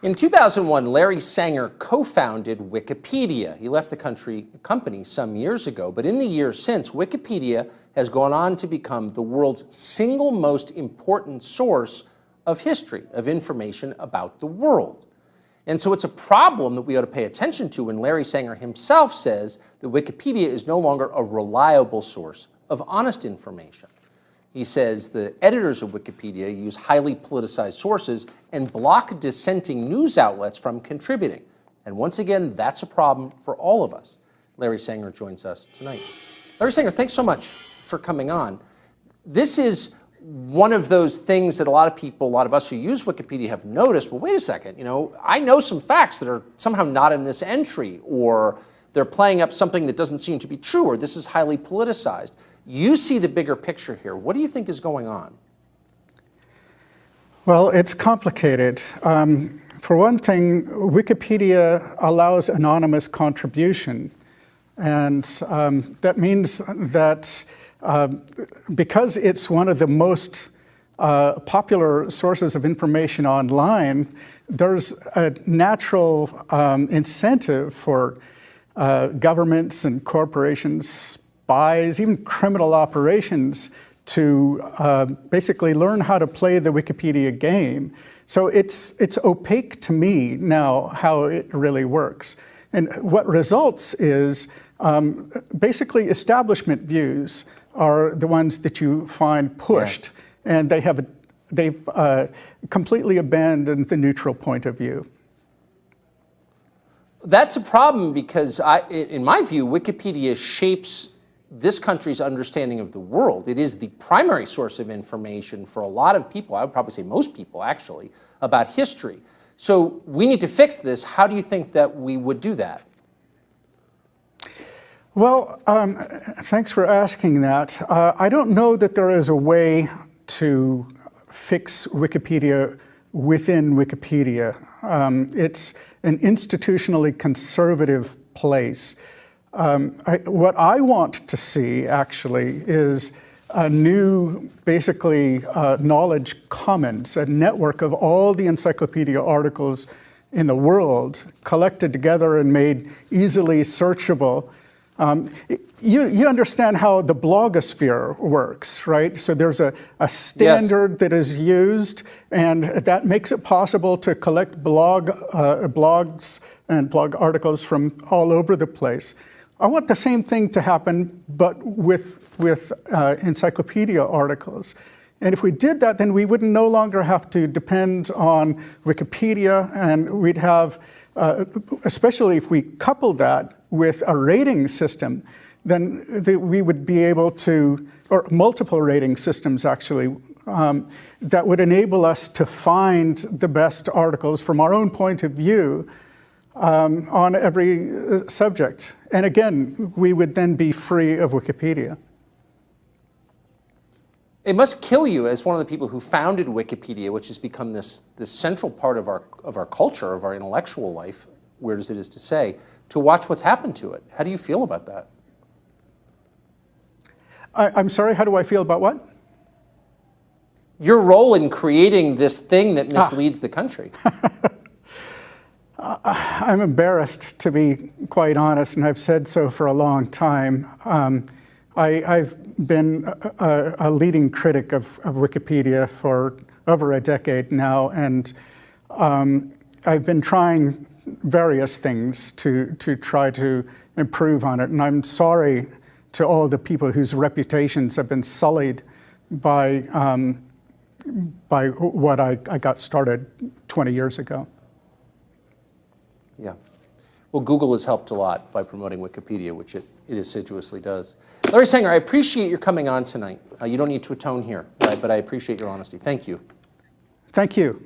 In 2001, Larry Sanger co-founded Wikipedia. He left the company some years ago, but in the years since, Wikipedia has gone on to become the world's single most important source of history, of information about the world. And so it's a problem that we ought to pay attention to when Larry Sanger himself says that Wikipedia is no longer a reliable source of honest information. He says the editors of Wikipedia use highly politicized sources and block dissenting news outlets from contributing. And once again, that's a problem for all of us. Larry Sanger joins us tonight. Larry Sanger, thanks so much for coming on. This is one of those things that a lot of people, a lot of us who use Wikipedia have noticed, well, wait a second, I know some facts that are somehow not in this entry, or they're playing up something that doesn't seem to be true, or this is highly politicized. You see the bigger picture here. What do you think is going on? Well, it's complicated. For one thing, Wikipedia allows anonymous contribution. And that means that because it's one of the most popular sources of information online, there's a natural incentive for governments and corporations, spies, even criminal operations to basically learn how to play the Wikipedia game. So it's opaque to me now how it really works. And what results is basically establishment views are the ones that you find pushed, yes. And they've completely abandoned the neutral point of view. That's a problem because, in my view, Wikipedia shapes this country's understanding of the world. It is the primary source of information for a lot of people, I would probably say most people actually, about history. So we need to fix this. How do you think that we would do that? Well, thanks for asking that. I don't know that there is a way to fix Wikipedia within Wikipedia. It's an institutionally conservative place. What I want to see, actually, is a new, basically, knowledge commons, a network of all the encyclopedia articles in the world collected together and made easily searchable. You understand how the blogosphere works, right? So there's a standard yes. that is used, and that makes it possible to collect blogs and blog articles from all over the place. I want the same thing to happen, but with encyclopedia articles. And if we did that, then we would no longer have to depend on Wikipedia, and we'd have, especially if we couple that with a rating system, then we would be able to, or multiple rating systems actually, that would enable us to find the best articles from our own point of view on every subject. And again, we would then be free of Wikipedia. It must kill you as one of the people who founded Wikipedia, which has become this central part of our culture, of our intellectual life, weird as it is to say, to watch what's happened to it. How do you feel about that? I'm sorry, how do I feel about what? Your role in creating this thing that misleads the country. I'm embarrassed, to be quite honest, and I've said so for a long time. I've been a leading critic of Wikipedia for over a decade now, and I've been trying various things to try to improve on it. And I'm sorry to all the people whose reputations have been sullied by what I got started 20 years ago. Yeah. Well, Google has helped a lot by promoting Wikipedia, which it assiduously does. Larry Sanger, I appreciate your coming on tonight. You don't need to atone here, but I appreciate your honesty. Thank you. Thank you.